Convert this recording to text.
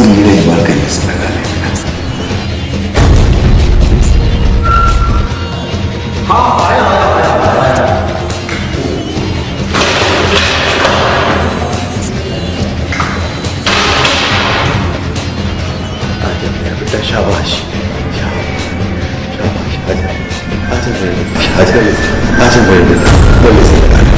इसीलिए एक बार कहीं से लगा लेना। हाँ आया आया आया आया। आजा मेरा बेटा, शाबाश शाबाश शाबाश, आजा आजा मेरे बेटा, आजा आजा मेरे बेटा, गले से लगा ले।